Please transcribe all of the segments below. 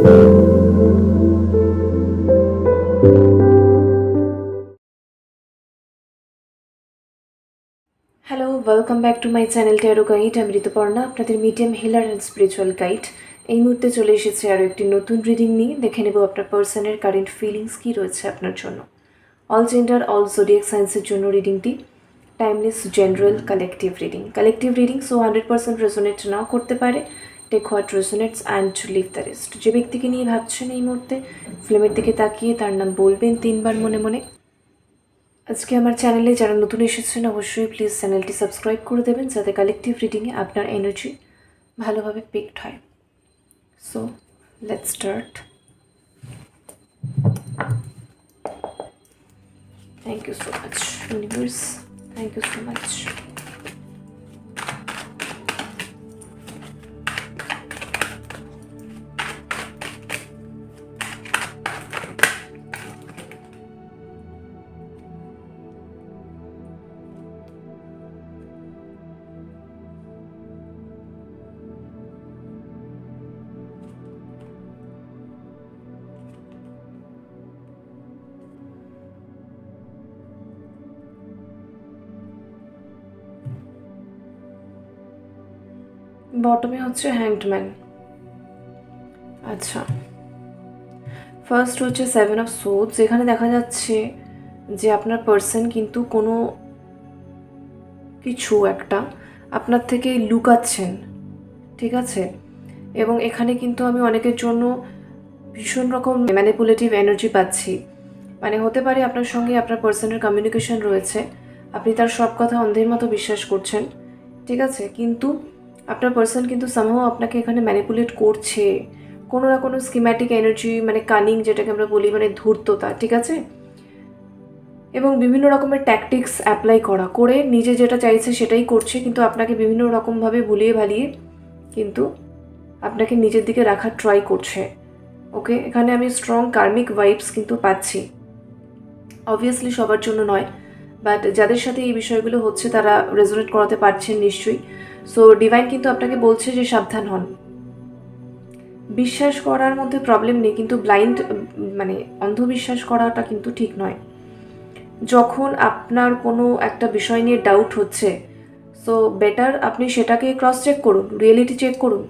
Hello, welcome back to my channel tarot guide. আমি ঋতুপর্ণা, আপনাদের medium healer and spiritual guide. এই মুহূর্তে চলে এসেছে আরও একটি নতুন রিডিং নিয়ে। দেখে নেব আপনার পার্সনের কারেন্ট ফিলিংস কী রয়েছে আপনার জন্য। অল জেন্ডার, অল জোডিয়াক সায়েন্সের জন্য রিডিংটি timeless, general, collective reading. So 100% resonate নাও করতে পারে। Take what resonates and leave the rest. যে ব্যক্তিকে নিয়ে ভাবছেন এই মুহূর্তে, ফ্লেমের দিকে তাকিয়ে তার নাম বলবেন 3 বার মনে মনে। আজকে আমার চ্যানেলে যারা নতুন এসেছেন অবশ্যই প্লিজ চ্যানেলটি সাবস্ক্রাইব করে দেবেন, যাতে কালেকটিভ রিডিংয়ে আপনার এনার্জি ভালোভাবে পিকড হয়। So let's start. Thank you so much universe, thank you so much. বটমে হচ্ছে হ্যাংড ম্যান। আচ্ছা, ফার্স্ট হচ্ছে 7 অফ সোর্ডস। এখানে দেখা যাচ্ছে যে আপনার পার্সন কিন্তু কোনো কিছু একটা আপনার থেকে লুকাচ্ছেন, ঠিক আছে? এবং এখানে কিন্তু আমি অনেকের জন্য ভীষণ রকম ম্যানিপুলেটিভ এনার্জি পাচ্ছি। মানে হতে পারে আপনার সঙ্গে আপনার পার্সনের কমিউনিকেশন রয়েছে, আপনি তার সব কথা অন্ধের মতো বিশ্বাস করছেন, ঠিক আছে? কিন্তু আপনার পার্সন কিন্তু সামহাও আপনাকে এখানে ম্যানিপুলেট করছে, কোনো না কোনো স্কিম্যাটিক এনার্জি, মানে কানিং যেটাকে আমরা বলি, মানে ধূর্ততা, ঠিক আছে? এবং বিভিন্ন রকমের ট্যাকটিক্স অ্যাপ্লাই করে নিজে যেটা চাইছে সেটাই করছে, কিন্তু আপনাকে বিভিন্ন রকমভাবে ভুলিয়ে ভালিয়ে কিন্তু আপনাকে নিজের দিকে রাখার ট্রাই করছে। ওকে, এখানে আমি স্ট্রং কার্মিক ভাইবস কিন্তু পাচ্ছি। অবভিয়াসলি সবার জন্য নয়, বাট যাদের সাথে এই বিষয়গুলো হচ্ছে তারা রেজোনেট করাতে পারছেন নিশ্চয়ই। সো ডিভাইন কিন্তু আপনাকে বলছে যে সাবধান হন। বিশ্বাস করার মধ্যে প্রবলেম নেই, কিন্তু ব্লাইন্ড মানে অন্ধবিশ্বাস করাটা কিন্তু ঠিক নয়। যখন আপনার কোনো একটা বিষয় নিয়ে ডাউট হচ্ছে, সো বেটার আপনি সেটাকে ক্রস চেক করুন, রিয়েলিটি চেক করুন,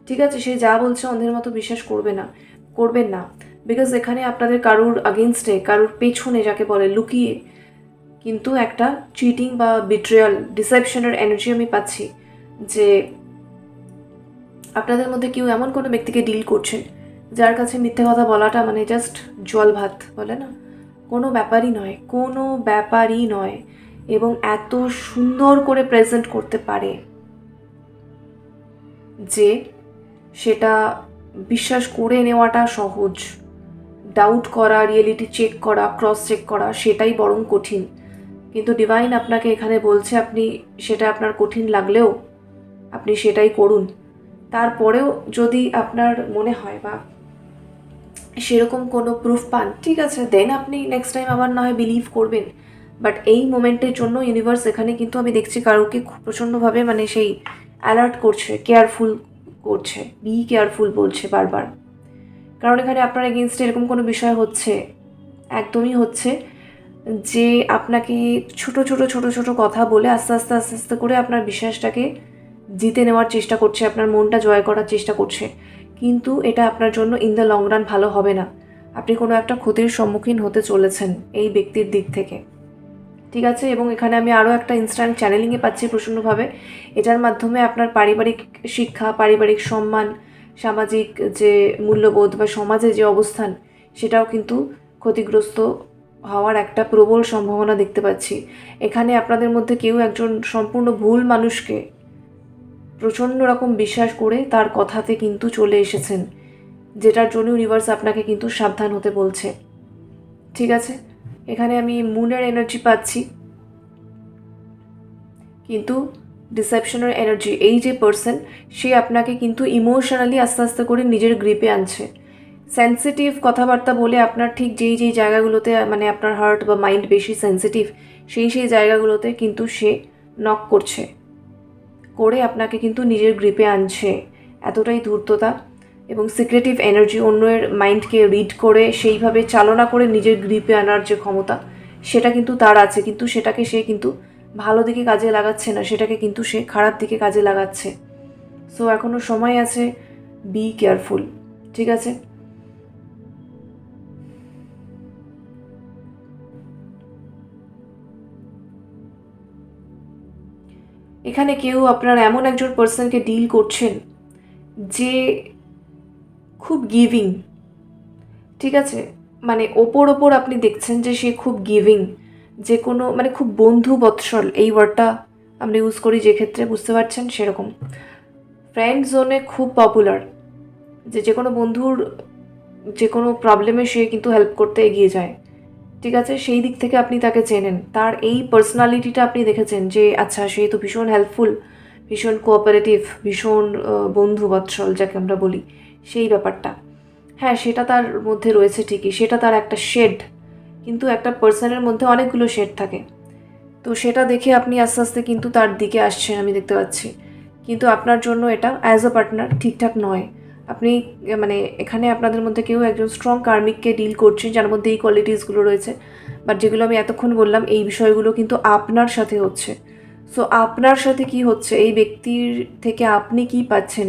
ঠিক আছে? সে যা বলছে অন্ধের মতো বিশ্বাস করবেন না। বিকজ এখানে আপনাদের কারুর আগেনস্টে, কারুর পেছনে, যাকে বলে লুকিয়ে, কিন্তু একটা চিটিং বা বিট্রিয়াল, ডিসেপশনের এনার্জি আমি পাচ্ছি। যে আপনাদের মধ্যে কেউ এমন কোনো ব্যক্তিকে ডিল করছে যার কাছে মিথ্যে কথা বলাটা মানে জাস্ট জল ভাত বলে না, কোনো ব্যাপারই নয়। এবং এত সুন্দর করে প্রেজেন্ট করতে পারে যে সেটা বিশ্বাস করে নেওয়াটা সহজ। ডাউট করা, রিয়েলিটি চেক করা, ক্রস চেক করা, সেটাই বরং কঠিন। কিন্তু ডিভাইন আপনাকে এখানে বলছে আপনি সেটা আপনার কঠিন লাগলেও আপনি সেটাই করুন। তারপরেও যদি আপনার মনে হয় বা সেরকম কোনো প্রুফ পান, ঠিক আছে, দেন আপনি নেক্সট টাইম আবার না হয় বিলিভ করবেন। বাট এই মোমেন্টের জন্য ইউনিভার্স এখানে কিন্তু আমি দেখছি কারোকে খুব প্রচণ্ডভাবে মানে সেই অ্যালার্ট করছে, কেয়ারফুল করছে, বি কেয়ারফুল বলছে বারবার। কারণ এখানে আপনার এগেনস্টে এরকম কোনো বিষয় হচ্ছে, একদমই হচ্ছে, যে আপনাকে ছোট ছোট ছোট ছোট কথা বলে আস্তে আস্তে আস্তে আস্তে করে আপনার বিশ্বাসটাকে জিতে নেওয়ার চেষ্টা করছে, আপনার মনটা জয় করার চেষ্টা করছে। কিন্তু এটা আপনার জন্য ইন দ্য লং রান ভালো হবে না। আপনি কোনো একটা ক্ষতির সম্মুখীন হতে চলেছেন এই ব্যক্তির দিক থেকে, ঠিক আছে? এবং এখানে আমি আরও একটা ইনস্ট্যান্ট চ্যানেলিংয়ে পাচ্ছি প্রচণ্ডভাবে। এটার মাধ্যমে আপনার পারিবারিক শিক্ষা, পারিবারিক সম্মান, সামাজিক যে মূল্যবোধ বা সমাজে যে অবস্থান, সেটাও কিন্তু ক্ষতিগ্রস্ত হওয়ার একটা প্রবল সম্ভাবনা দেখতে পাচ্ছি। এখানে আপনাদের মধ্যে কেউ একজন সম্পূর্ণ ভুল মানুষকে প্রচণ্ড রকম বিশ্বাস করে তার কথাতে কিন্তু চলে এসেছেন, যেটার জন্য ইউনিভার্স আপনাকে কিন্তু সাবধান হতে বলছে, ঠিক আছে? এখানে আমি মুনের এনার্জি পাচ্ছি, কিন্তু ডিসেপশনের এনার্জি। এই যে পার্সন, সে আপনাকে কিন্তু ইমোশনালি আস্তে আস্তে করে নিজের গ্রিপে আনছে। সেন্সিটিভ কথাবার্তা বলে আপনার ঠিক যেই যেই জায়গাগুলোতে মানে আপনার হার্ট বা মাইন্ড বেশি সেন্সিটিভ, সেই জায়গাগুলোতে কিন্তু সে নক করছে, করে আপনাকে কিন্তু নিজের গ্রিপে আনছে। এতটাই ধূর্ততা, এবং সিক্রেটিভ এনার্জি, অন্যের মাইন্ডকে রিড করে সেইভাবে চালনা করে নিজের গ্রিপে আনার যে ক্ষমতা, সেটা কিন্তু তার আছে, কিন্তু সেটাকে সে কিন্তু ভালো দিকে কাজে লাগাচ্ছে না, সেটাকে কিন্তু সে খারাপ দিকে কাজে লাগাচ্ছে। সো এখনও সময় আছে, বি কেয়ারফুল, ঠিক আছে? এখানে কেউ আপনার এমন একজন পার্সনকে ডিল করছেন যে খুব গিভিং, ঠিক আছে? মানে ওপর আপনি দেখছেন যে সে খুব গিভিং, যে কোনো মানে খুব বন্ধু বৎসল, এই ওয়ার্ডটা আমরা ইউজ করি যে ক্ষেত্রে, বুঝতে পারছেন? সেরকম ফ্রেন্ড জোনে খুব পপুলার, যে কোনো বন্ধুর যে কোনো প্রবলেমে সে কিন্তু হেল্প করতে এগিয়ে যায়, ঠিক আছে? সেই দিক থেকে আপনি তাকে চেনেন, তার এই পার্সোনালিটিটা আপনি দেখেছেন যে আচ্ছা সে তো ভীষণ হেল্পফুল, ভীষণ কোঅপারেটিভ, ভীষণ বন্ধু বৎসল যাকে আমরা বলি, সেই ব্যাপারটা হ্যাঁ সেটা তার মধ্যে রয়েছে ঠিকই, সেটা তার একটা শেড, কিন্তু একটা পার্সনের মধ্যে অনেকগুলো শেড থাকে, তো সেটা দেখে আপনি আস্তে আস্তে কিন্তু তার দিকে আসছেন, আমি দেখতে পাচ্ছি। কিন্তু আপনার জন্য এটা অ্যাজ আ পার্টনার ঠিকঠাক নয়। আপনি মানে এখানে আপনাদের মধ্যে কেউ একজন স্ট্রং কার্মিককে ডিল করছেন যার মধ্যে এই কোয়ালিটিসগুলো রয়েছে, বাট যেগুলো আমি এতক্ষণ বললাম এই বিষয়গুলো কিন্তু আপনার সাথে হচ্ছে। সো আপনার সাথে কি হচ্ছে, এই ব্যক্তির থেকে আপনি কি পাচ্ছেন,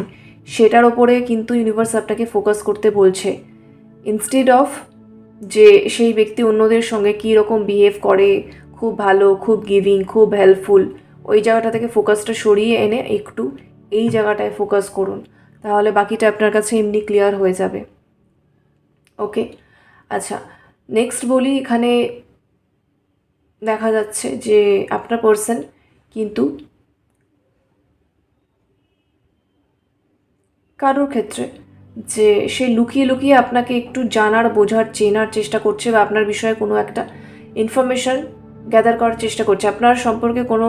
সেটার ওপরে কিন্তু ইউনিভার্স আপনাকে ফোকাস করতে বলছে, ইনস্টেড অফ যে সেই ব্যক্তি অন্যদের সঙ্গে কী রকম বিহেভ করে, খুব ভালো, খুব গিভিং, খুব হেল্পফুল, ওই জায়গাটা থেকে ফোকাসটা সরিয়ে এনে একটু এই জায়গাটায় ফোকাস করুন, তাহলে বাকিটা আপনার কাছে এমনি ক্লিয়ার হয়ে যাবে। ওকে, আচ্ছা নেক্সট বলি। এখানে দেখা যাচ্ছে যে আপনার পার্সন কিন্তু কারোর ক্ষেত্রে যে সে লুকিয়ে লুকিয়ে আপনাকে একটু জানার, বোঝার, চেনার চেষ্টা করছে, বা আপনার বিষয়ে কোনো একটা ইনফরমেশন গ্যাদার করার চেষ্টা করছে, আপনার সম্পর্কে কোনো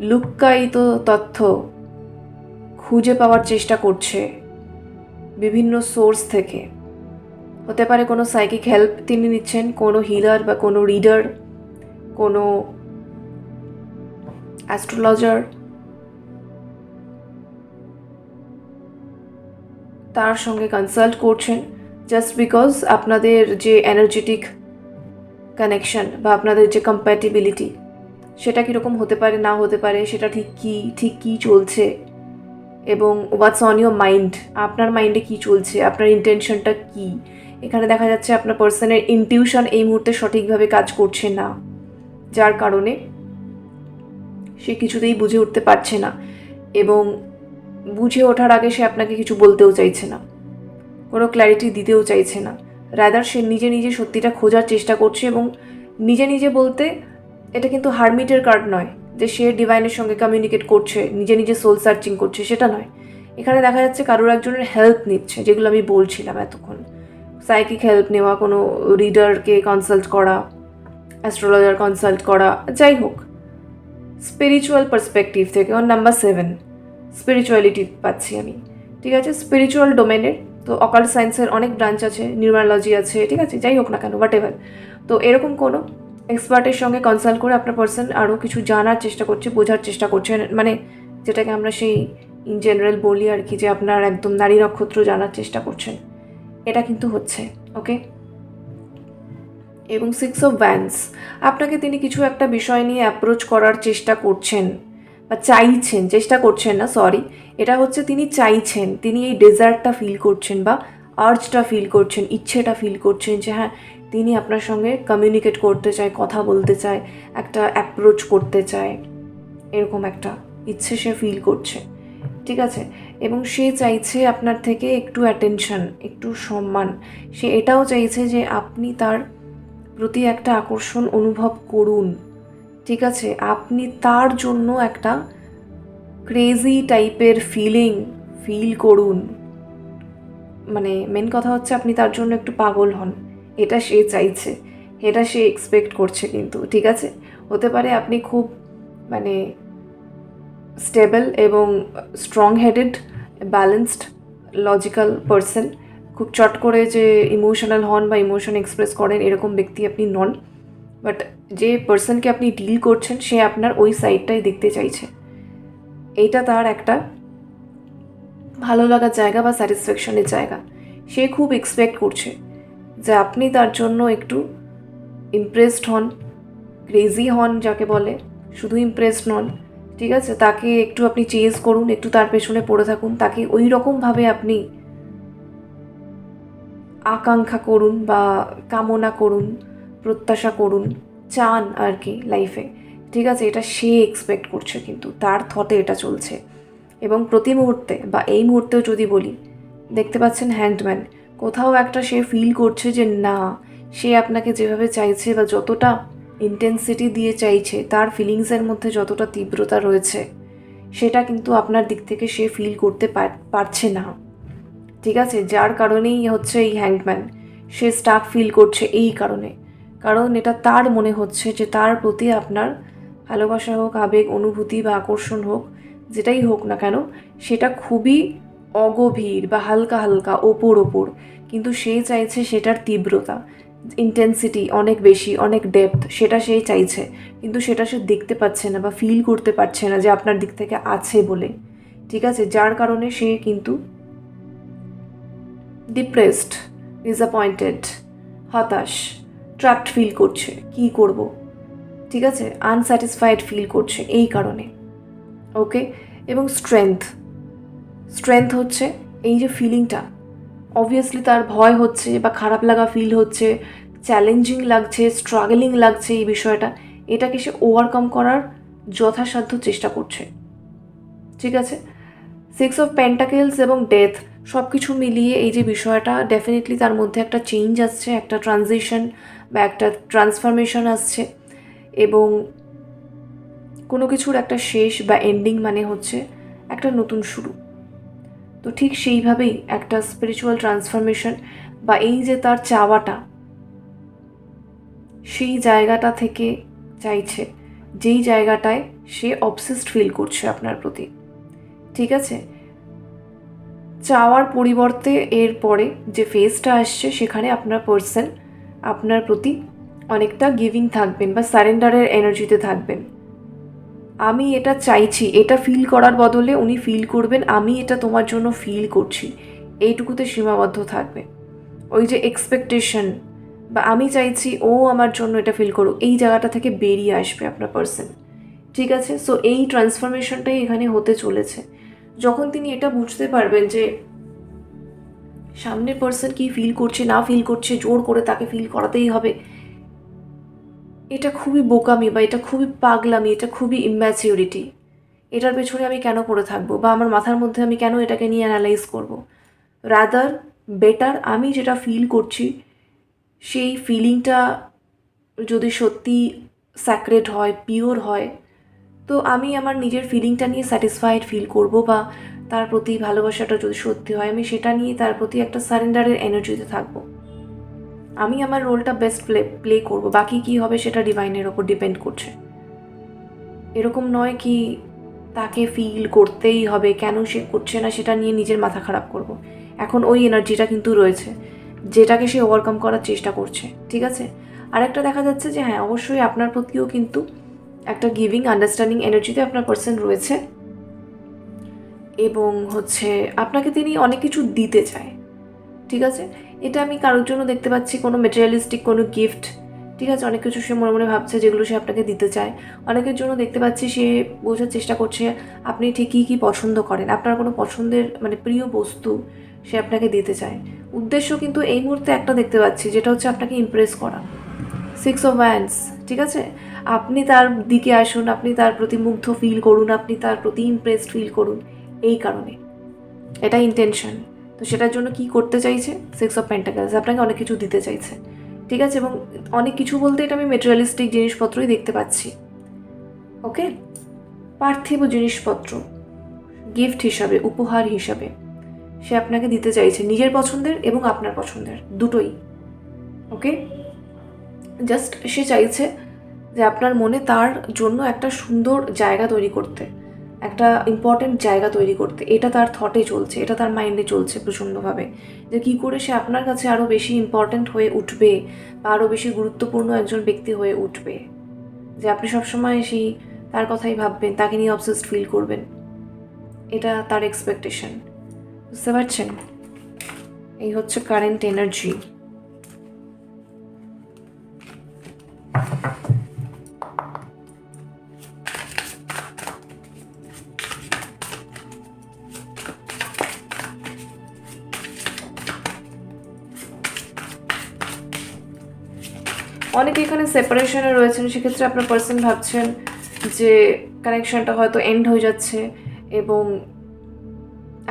লুক্কায়িত তথ্য খুঁজে পাওয়ার চেষ্টা করছে বিভিন্ন সোর্স থেকে। হতে পারে কোনো সাইকিক হেল্প তিনি নিচ্ছেন, কোনো হিলার বা কোনো রিডার, কোনো অ্যাস্ট্রোলজার, তার সঙ্গে কনসাল্ট করছেন, জাস্ট বিকজ আপনাদের যে এনার্জেটিক কানেকশন বা আপনাদের যে কম্প্যাটিবিলিটি, সেটা কীরকম হতে পারে না হতে পারে, সেটা ঠিক কী চলছে, এবং হোয়াটস অন ইয়োর মাইন্ড, আপনার মাইন্ডে কী চলছে, আপনার ইন্টেনশনটা কী। এখানে দেখা যাচ্ছে আপনার পার্সনের ইনটিউশন এই মুহূর্তে সঠিকভাবে কাজ করছে না, যার কারণে সে কিছুতেই বুঝে উঠতে পারছে না, এবং বুঝে ওঠার আগে সে আপনাকে কিছু বলতেও চাইছে না, কোনো ক্ল্যারিটি দিতেও চাইছে না। রাদার সে নিজে নিজে সত্যিটা খোঁজার চেষ্টা করছে, এবং নিজে নিজে বলতে এটা কিন্তু হারমিটের কার্ড নয় যে সে ডিভাইনের সঙ্গে কমিউনিকেট করছে, নিজে নিজে সোল সার্চিং করছে, সেটা নয়। এখানে দেখা যাচ্ছে কারোর একজনের হেল্প নিচ্ছে, যেগুলো আমি বলছিলাম এতক্ষণ, সাইকিক হেল্প নেওয়া, কোনো রিডারকে কনসাল্ট করা, অ্যাস্ট্রোলজার কনসাল্ট করা, যাই হোক স্পিরিচুয়াল পার্সপেক্টিভ থেকে। অন নাম্বার 7 স্পিরিচুয়ালিটি পাচ্ছি আমি, ঠিক আছে? স্পিরিচুয়াল ডোমেনের তো অকাল্ট সায়েন্সের অনেক ব্রাঞ্চ আছে, নিউমারোলজি আছে, ঠিক আছে? যাই হোক না কেন, হোয়াট এভার, তো এরকম কোনো এক্সপার্টের সঙ্গে কনসাল্ট করে আপনার পার্সন আরও কিছু জানার চেষ্টা করছে, বোঝার চেষ্টা করছে, মানে যেটাকে আমরা সেই ইন জেনারেল বলি আর কি, যে আপনার একদম নারী নক্ষত্র জানার চেষ্টা করছেন, এটা কিন্তু হচ্ছে। ওকে, এবং 6 অফ ওয়ান্স, আপনাকে তিনি কিছু একটা বিষয় নিয়ে অ্যাপ্রোচ করার চেষ্টা করছেন বা চাইছেন, চেষ্টা করছেন না সরি, এটা হচ্ছে তিনি চাইছেন, তিনি এই ডেজার্টটা ফিল করছেন বা আর্জটা ফিল করছেন, ইচ্ছেটা ফিল করছেন যে হ্যাঁ তিনি আপনার সঙ্গে কমিউনিকেট করতে চায়, কথা বলতে চায়, একটা অ্যাপ্রোচ করতে চায়, এরকম একটা ইচ্ছে সে ফিল করছে, ঠিক আছে? এবং সে চাইছে আপনার থেকে একটু অ্যাটেনশন, একটু সম্মান, সে এটাও চাইছে যে আপনি তার প্রতি একটা আকর্ষণ অনুভব করুন, ঠিক আছে? আপনি তার জন্য একটা ক্রেজি টাইপের ফিল করুন, মানে মেন কথা হচ্ছে আপনি তার জন্য একটু পাগল হন, এটা সে চাইছে, এটা সে এক্সপেক্ট করছে কিন্তু, ঠিক আছে? হতে পারে আপনি খুব মানে স্টেবল এবং strong headed, balanced, logical person, খুব চট করে যে ইমোশনাল হন বা ইমোশন এক্সপ্রেস করেন এরকম ব্যক্তি আপনি নন, বাট যে পার্সনকে আপনি ডিল করছেন সে আপনার ওই সাইডটাই দেখতে চাইছে, এইটা তার একটা ভালো লাগার জায়গা বা স্যাটিসফ্যাকশনের জায়গা। সে খুব এক্সপেক্ট করছে যে আপনি তার জন্য একটু ইমপ্রেসড হন, ক্রেজি হন যাকে বলে, শুধু ইমপ্রেসড নন, ঠিক আছে? তাকে একটু আপনি চেজ করুন, একটু তার পেছনে পড়ে থাকুন, তাকে ওই রকমভাবে আপনি আকাঙ্ক্ষা করুন বা কামনা করুন, প্রত্যাশা করুন, চান আর কি লাইফে, ঠিক আছে? এটা সে এক্সপেক্ট করছে, কিন্তু তার থটে এটা চলছে। এবং প্রতি মুহূর্তে বা এই মুহূর্তেও যদি বলি, দেখতে পাচ্ছেন হ্যাংডম্যান, কোথাও একটা সে ফিল করছে যে না, সে আপনাকে যেভাবে চাইছে বা যতটা ইন্টেন্সিটি দিয়ে চাইছে, তার ফিলিংসের মধ্যে যতটা তীব্রতা রয়েছে, সেটা কিন্তু আপনার দিক থেকে সে ফিল করতে পারছে না, ঠিক আছে? যার কারণেই হচ্ছে এই হ্যাংডম্যান, সে স্টাক ফিল করছে এই কারণে, কারণ এটা তার মনে হচ্ছে যে তার প্রতি আপনার ভালোবাসা হোক, আবেগ, অনুভূতি বা আকর্ষণ হোক, যেটাই হোক না কেন, সেটা খুবই অগভীর বা হালকা হালকা, ওপর, কিন্তু সে চাইছে সেটার তীব্রতা, ইন্টেন্সিটি অনেক বেশি, অনেক ডেপথ, সেটা সে চাইছে, কিন্তু সেটা সে দেখতে পাচ্ছে না বা ফিল করতে পারছে না যে আপনার দিক থেকে আছে বলে, ঠিক আছে? যার কারণে সে কিন্তু ডিপ্রেসড, ডিসঅ্যাপয়েন্টেড, হতাশ, ট্র্যাপড ফিল করছে, কী করব, ঠিক আছে? আনস্যাটিসফাইড ফিল করছে এই কারণে, ওকে? এবং স্ট্রেংথ হচ্ছে এই যে ফিলিংটা, অবভিয়াসলি তার ভয় হচ্ছে বা খারাপ লাগা ফিল হচ্ছে, চ্যালেঞ্জিং লাগছে, স্ট্রাগলিং লাগছে এই বিষয়টা, এটাকে সে ওভারকাম করার যথাসাধ্য চেষ্টা করছে, ঠিক আছে? 6 অফ পেন্টাকেলস এবং ডেথ সব কিছু মিলিয়ে এই যে বিষয়টা, ডেফিনেটলি তার মধ্যে একটা চেঞ্জ আসছে, একটা ট্রানজিশন বা একটা ট্রান্সফরমেশন আসছে, এবং কোনো কিছুর একটা শেষ বা এন্ডিং মানে হচ্ছে একটা নতুন শুরু। তো ঠিক সেইভাবেই একটা স্পিরিচুয়াল ট্রান্সফরমেশন বা এই যে তার চাওয়াটা, সেই জায়গাটা থেকে চাইছে, যেই জায়গাটায় সে অবসেসড ফিল করছে আপনার প্রতি, ঠিক আছে? চাওয়ার পরিবর্তে এর পরে যে ফেজটা আসছে, সেখানে আপনার পার্সন আপনার প্রতি অনেকটা গিভিং থাকবেন বা সারেন্ডারের এনার্জিতে থাকবেন। আমি এটা চাইছি, এটা ফিল করার বদলে উনি ফিল করবেন আমি এটা তোমার জন্য ফিল করছি, এইটুকুতে সীমাবদ্ধ থাকবে। ওই যে এক্সপেকটেশন বা আমি চাইছি ও আমার জন্য এটা ফিল করুক, এই জায়গাটা থেকে বেরিয়ে আসবে আপনার পার্সন, ঠিক আছে? সো এই ট্রান্সফরমেশনটাই এখানে হতে চলেছে। যখন তিনি এটা বুঝতে পারবেন যে সামনের পার্সন কি ফিল করছে না ফিল করছে, জোর করে তাকে ফিল করাতেই হবে, এটা খুবই বোকামি বা এটা খুবই পাগলামি, এটা খুবই ইম্যাচিউরিটি। এটার পেছনে আমি কেন পড়ে থাকবো বা আমার মাথার মধ্যে আমি কেন এটাকে নিয়ে অ্যানালাইজ করব? রাদার বেটার আমি যেটা ফিল করছি, সেই ফিলিংটা যদি সত্যি স্যাক্রেড হয়, পিওর হয়, তো আমি আমার নিজের ফিলিংটা নিয়ে স্যাটিসফাইড ফিল করব, বা তার প্রতি ভালোবাসাটা যদি সত্যি হয়, আমি সেটা নিয়ে তার প্রতি একটা সারেন্ডারের এনার্জিতে থাকবো। আমি আমার রোলটা বেস্ট প্লে করব, বাকি কি হবে সেটা ডিভাইনের ওপর ডিপেন্ড করছে। এরকম নয় কি তাকে ফিল করতেই হবে, কেন সে করছে না সেটা নিয়ে নিজের মাথা খারাপ করব। এখন ওই এনার্জিটা কিন্তু রয়েছে, যেটাকে সে ওভারকাম করার চেষ্টা করছে, ঠিক আছে? আরেকটা দেখা যাচ্ছে যে হ্যাঁ, অবশ্যই আপনার প্রতিও কিন্তু একটা গিভিং আন্ডারস্ট্যান্ডিং এনার্জিতে আপনার পার্সন রয়েছে, এবং হচ্ছে আপনাকে তিনি অনেক কিছু দিতে চায়, ঠিক আছে? এটা আমি কারোর জন্য দেখতে পাচ্ছি কোনো মেটেরিয়ালিস্টিক কোনো গিফট, ঠিক আছে? অনেক কিছু সে মনে মনে ভাবছে যেগুলো সে আপনাকে দিতে চায়। অনেকের জন্য দেখতে পাচ্ছি সে বোঝার চেষ্টা করছে আপনি ঠিক কী কী পছন্দ করেন, আপনার কোনো পছন্দের মানে প্রিয় বস্তু সে আপনাকে দিতে চায়। উদ্দেশ্য কিন্তু এই মুহূর্তে একটা দেখতে পাচ্ছি, যেটা হচ্ছে আপনাকে ইমপ্রেস করা। 6 অফ ওয়ান্ডস, ঠিক আছে? আপনি তার দিকে আসুন, আপনি তার প্রতি মুগ্ধ ফিল করুন, আপনি তার প্রতি ইমপ্রেসড ফিল করুন, এই কারণে এটা ইন্টেনশন। তো সেটার জন্য কি করতে চাইছে? 6 অফ পেন্টাকেলস আপনাকে অনেক কিছু দিতে চাইছে, ঠিক আছে? এবং অনেক কিছু বলতে এটা আমি মেটেরিয়ালিস্টিক জিনিসপত্রই দেখতে পাচ্ছি, ওকে? পার্থিব জিনিসপত্র গিফট হিসাবে, উপহার হিসাবে সে আপনাকে দিতে চাইছে, নিজের পছন্দের এবং আপনার পছন্দের দুটোই, ওকে? জাস্ট সে চাইছে যে আপনার মনে তার জন্য একটা সুন্দর জায়গা তৈরি করতে, একটা ইম্পর্ট্যান্ট জায়গা তৈরি করতে। এটা তার থটে চলছে, এটা তার মাইন্ডে চলছে প্রচণ্ডভাবে, যে কী করে সে আপনার কাছে আরও বেশি ইম্পর্ট্যান্ট হয়ে উঠবে বা আরও বেশি গুরুত্বপূর্ণ একজন ব্যক্তি হয়ে উঠবে, যে আপনি সবসময় সেই তার কথাই ভাববেন, তাকে নিয়ে অবসেসড ফিল করবেন। এটা তার এক্সপেকটেশন। বুঝতে পারছেন? এই হচ্ছে কারেন্ট এনার্জি। অনেকে এখানে সেপারেশনে রয়েছেন, সেক্ষেত্রে আপনার পার্সন ভাবছেন যে কানেকশনটা হয়তো এন্ড হয়ে যাচ্ছে এবং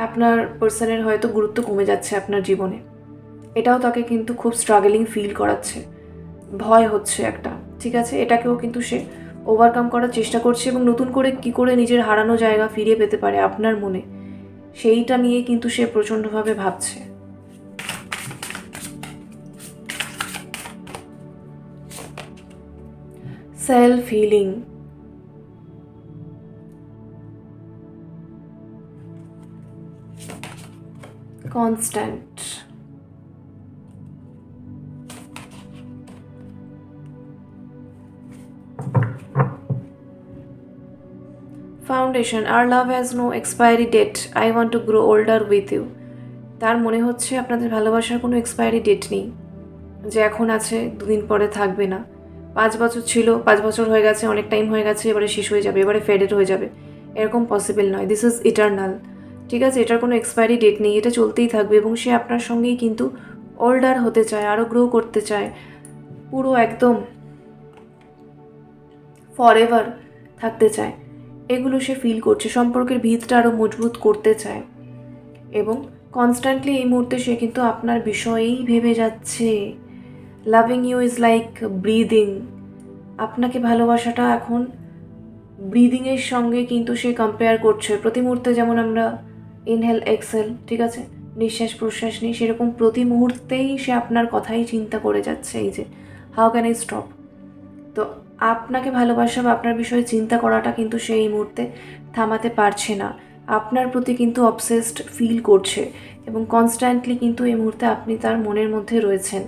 আপনার পার্সনের হয়তো গুরুত্ব কমে যাচ্ছে আপনার জীবনে। এটাও তাকে কিন্তু খুব স্ট্রাগলিং ফিল করাচ্ছে, ভয় হচ্ছে একটা, ঠিক আছে? এটাকেও কিন্তু সে ওভারকাম করার চেষ্টা করছে এবং নতুন করে কি করে নিজের হারানো জায়গা ফিরিয়ে পেতে পারে আপনার মনে, সেইটা নিয়ে কিন্তু সে প্রচণ্ডভাবে ভাবছে। Self healing, constant, foundation. Our love has no expiry date. I want to grow older with you. তার মনে হচ্ছে আপনাদের ভালোবাসার কোনো এক্সপায়ারি ডেট নেই, যে এখন আছে দুদিন পরে থাকবে না। 5 বছর ছিল, 5 বছর হয়ে গেছে, অনেক টাইম হয়ে গেছে, এবারে শেষ হয়ে যাবে, এবারে ফেডেড হয়ে যাবে, এরকম পসিবল নয়। দিস ইজ ইটার্নাল, ঠিক আছে? এটার কোনো এক্সপায়ারি ডেট নেই, এটা চলতেই থাকবে এবং সে আপনার সঙ্গেই কিন্তু ওল্ডার হতে চায়, আরও গ্রো করতে চায়, পুরো একদম ফরএভার থাকতে চায়। এগুলো সে ফিল করছে, সম্পর্কের ভিতটা আরও মজবুত করতে চায় এবং কনস্ট্যান্টলি এই মুহূর্তে সে কিন্তু আপনার বিষয়েই ভেবে যাচ্ছে। Loving you is like breathing. আপনাকে ভালোবাসাটা এখন ব্রিদিংয়ের সঙ্গে কিন্তু সে কম্পেয়ার করছে। প্রতি মুহূর্তে যেমন আমরা ইনহেল এক্সেল, ঠিক আছে, নিঃশ্বাস প্রশ্বাস নিই, সেরকম প্রতি মুহূর্তেই সে আপনার কথাই চিন্তা করে যাচ্ছে। এই যে হাউ ক্যান আই স্টপ। তো আপনাকে ভালোবাসা বা আপনার বিষয়ে চিন্তা করাটা কিন্তু সে এই মুহূর্তে থামাতে পারছে না, আপনার প্রতি কিন্তু অবসেসড ফিল করছে এবং কনস্ট্যান্টলি কিন্তু এই মুহূর্তে আপনি তার মনের মধ্যে রয়েছেন।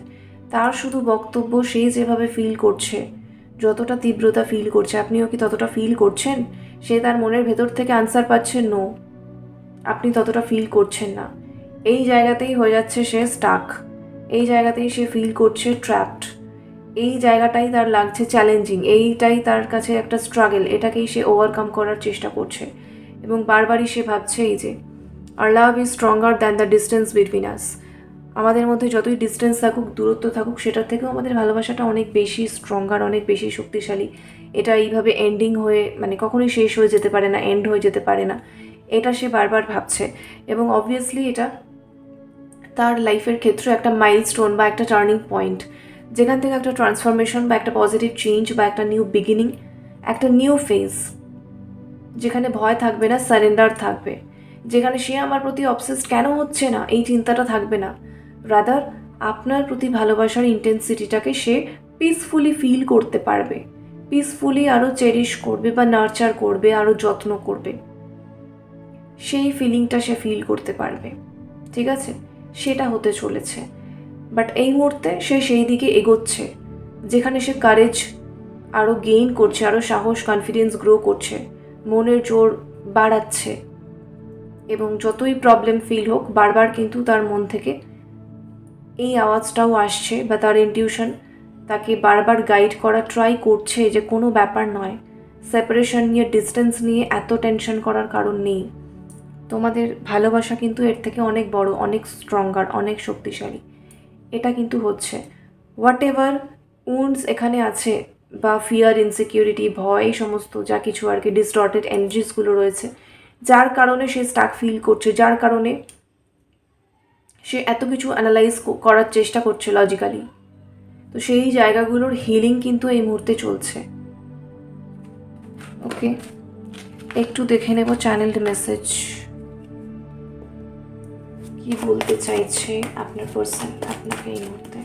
তার শুধু বক্তব্য, সে যেভাবে ফিল করছে, যতটা তীব্রতা ফিল করছে, আপনিও কি ততটা ফিল করছেন? সে তার মনের ভেতর থেকে আনসার পাচ্ছে নো, আপনি ততটা ফিল করছেন না। এই জায়গাতেই হয়ে যাচ্ছে সে স্টাক, এই জায়গাতেই সে ফিল করছে ট্র্যাপড, এই জায়গাটাই তার লাগছে চ্যালেঞ্জিং, এইটাই তার কাছে একটা স্ট্রাগল, এটাকেই সে ওভারকাম করার চেষ্টা করছে এবং বারবারই সে ভাবছে এই যে আর love is stronger than the distance between us. আমাদের মধ্যে যতই ডিস্টেন্স থাকুক, দূরত্ব থাকুক, সেটার থেকেও আমাদের ভালোবাসাটা অনেক বেশি স্ট্রঙ্গার, অনেক বেশি শক্তিশালী। এটা এইভাবে এন্ডিং হয়ে, মানে কখনোই শেষ হয়ে যেতে পারে না, এন্ড হয়ে যেতে পারে না, এটা সে বারবার ভাবছে এবং অবভিয়াসলি এটা তার লাইফের ক্ষেত্রে একটা মাইলস্টোন বা একটা টার্নিং পয়েন্ট, যেখান থেকে একটা ট্রান্সফরমেশন বা একটা পজিটিভ চেঞ্জ বা একটা নিউ বিগিনিং, একটা নিউ ফেজ, যেখানে ভয় থাকবে না, সারেন্ডার থাকবে, যেখানে সে আমার প্রতি অবসেসড কেন হচ্ছে না এই চিন্তাটা থাকবে না, রাদার আপনার প্রতি ভালোবাসার ইন্টেন্সিটিটাকে সে পিসফুলি ফিল করতে পারবে, পিসফুলি আরও চেরিশ করবে বা নার্চার করবে, আরও যত্ন করবে, সেই ফিলিংটা সে ফিল করতে পারবে, ঠিক আছে? সেটা হতে চলেছে। বাট এই মুহূর্তে সে সেই দিকে এগোচ্ছে যেখানে সে কারেজ আরও গেইন করছে, আরও সাহস, কনফিডেন্স গ্রো করছে, মনের জোর বাড়াচ্ছে এবং যতই প্রবলেম ফিল হোক, বারবার কিন্তু তার মন থেকে এই আওয়াজটাও আসছে বা তার ইনটিউশন তাকে বারবার গাইড করা ট্রাই করছে যে কোনো ব্যাপার নয়, সেপারেশন নিয়ে, ডিস্টেন্স নিয়ে এত টেনশন করার কারণ নেই, তোমাদের ভালোবাসা কিন্তু এর থেকে অনেক বড়, অনেক স্ট্রঙ্গার, অনেক শক্তিশালী। এটা কিন্তু হচ্ছে হোয়াট এভার উন্ডস এখানে আছে বা ফিয়ার, ইনসিকিউরিটি, ভয়, এই সমস্ত যা কিছু আর কি ডিস্টর্টেড এনার্জিসগুলো রয়েছে, যার কারণে সে স্টাক ফিল করছে, যার কারণে সে এত কিছু অ্যানালাইজ করার চেষ্টা করছে লজিক্যালি, তো সেই জায়গাগুলোর হিলিং কিন্তু এই মুহূর্তে চলছে। ওকে, একটু দেখে নেব চ্যানেলড মেসেজ কি বলতে চাইছে আপনার পার্সন আপনাকে এই মুহূর্তে।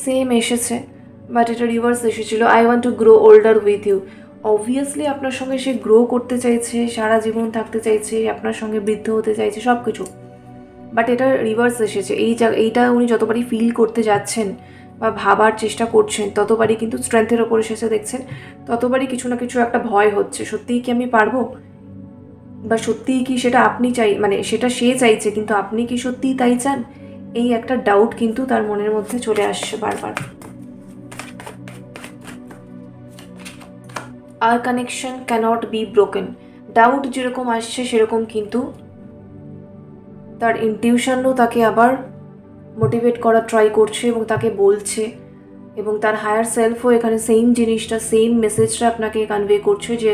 সেম এসেছে বাট এটা রিভার্স এসেছিল। I want to grow older with you. Obviously আপনার সঙ্গে সে গ্রো করতে চাইছে, সারা জীবন থাকতে চাইছে, আপনার সঙ্গে বৃদ্ধ হতে চাইছে, সব কিছু। বাট এটা রিভার্স এসেছে। এইটা উনি যতবারই ফিল করতে যাচ্ছেন বা ভাবার চেষ্টা করছেন, ততবারই কিন্তু স্ট্রেংথের ওপর এসেছে দেখছেন, ততবারই কিছু না কিছু একটা ভয় হচ্ছে, সত্যিই কি আমি পারবো, বা সত্যিই কি সেটা আপনি মানে সেটা সে চাইছে কিন্তু আপনি কি সত্যিই তাই চান, এই একটা ডাউট কিন্তু তার মনের মধ্যে চলে আসছে বারবার। আর connection cannot be broken, doubt যেরকম আসছে সেরকম কিন্তু তার ইনটিউশনও তাকে আবার মোটিভেট করা ট্রাই করছে এবং তাকে বলছে, এবং তার হায়ার সেলফও এখানে সেম জিনিসটা, সেম মেসেজটা আপনাকে কনভে করছে যে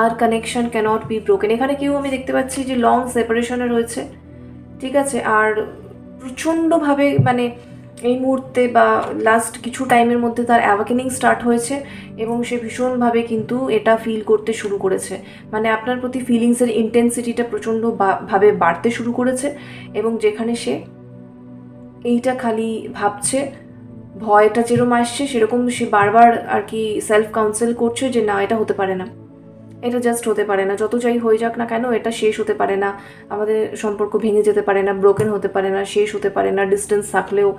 আর কানেকশন ক্যানট বি ব্রোকেন। এখানে কেউ আমি দেখতে পাচ্ছি যে লং সেপারেশনে রয়েছে, ঠিক আছে, আর প্রচণ্ডভাবে মানে এই মুহূর্তে বা লাস্ট কিছু টাইমের মধ্যে তার অ্যাওয়াকেনিং স্টার্ট হয়েছে এবং সে ভীষণভাবে কিন্তু এটা ফিল করতে শুরু করেছে, মানে আপনার প্রতি ফিলিংসের ইন্টেন্সিটিটা প্রচণ্ড ভাবে বাড়তে শুরু করেছে, এবং যেখানে সে এইটা খালি ভাবছে, ভয়টা যেরকম আসছে সেরকম সে বারবার আর কি সেলফ কাউন্সেল করছে যে না, এটা হতে পারে না, এটা জাস্ট হতে পারে না, যত যাই হয়ে যাক না কেন এটা শেষ হতে পারে না, আমাদের সম্পর্ক ভেঙে যেতে পারে না, ব্রোকেন হতে পারে না, শেষ হতে পারে না, ডিস্টেন্স থাকলেও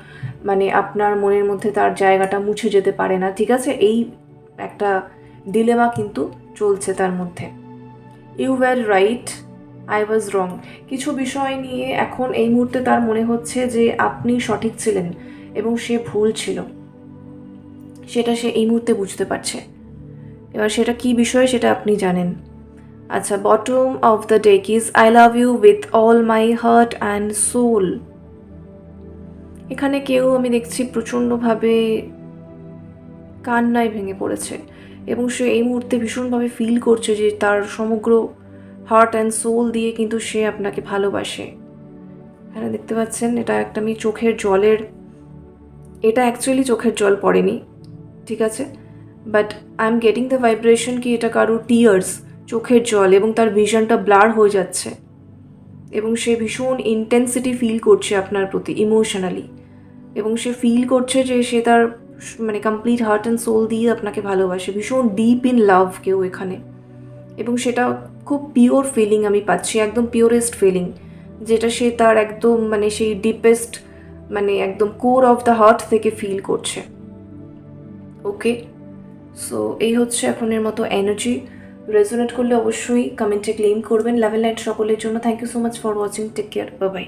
মানে আপনার মনের মধ্যে তার জায়গাটা মুছে যেতে পারে না, ঠিক আছে, এই একটা ডিলেমা কিন্তু চলছে তার মধ্যে। You were right, I was wrong, কিছু বিষয় নিয়ে এখন এই মুহূর্তে তার মনে হচ্ছে যে আপনি সঠিক ছিলেন এবং সে ভুল ছিল, সেটা সে এই মুহূর্তে বুঝতে পারছে। এবার সেটা কি বিষয় সেটা আপনি জানেন। আচ্ছা, bottom of the deck is I love you with all my heart and soul. এখানে কেউ আমি দেখছি প্রচণ্ডভাবে কান্নায় ভেঙে পড়েছে এবং সে এই মুহূর্তে ভীষণভাবে ফিল করছে যে তার সমগ্র হার্ট অ্যান্ড সোল দিয়ে কিন্তু সে আপনাকে ভালোবাসে। এখানে দেখতে পাচ্ছেন এটা একটা আমি চোখের জলের, এটা অ্যাকচুয়ালি চোখের জল পড়েনি, ঠিক আছে, but I am getting the vibration কি এটা কারো টিয়ার্স, চোখের জল, এবং তার ভিশনটা ব্লার হয়ে যাচ্ছে এবং সে ভীষণ ইন্টেন্সিটি ফিল করছে আপনার প্রতি ইমোশনালি, এবং সে ফিল করছে যে সে তার মানে কমপ্লিট হার্ট অ্যান্ড সোল দিয়ে আপনাকে ভালোবাসে, ভীষণ ডিপ ইন লাভ কেউ এখানে, এবং সেটা খুব পিওর ফিলিং আমি পাচ্ছি, একদম পিওরেস্ট ফিলিং, যেটা সে তার একদম মানে সেই ডিপেস্ট মানে একদম কোর অফ দ্য হার্ট থেকে ফিল করছে। ওকে, সো এই হচ্ছে এখনের মতো এনার্জি। রেজোনেট করলে অবশ্যই কমেন্টে ক্লেম করবেন। লাভ এন্ড লাইট সকলের জন্য। Thank you so much for watching. Take care, bye by.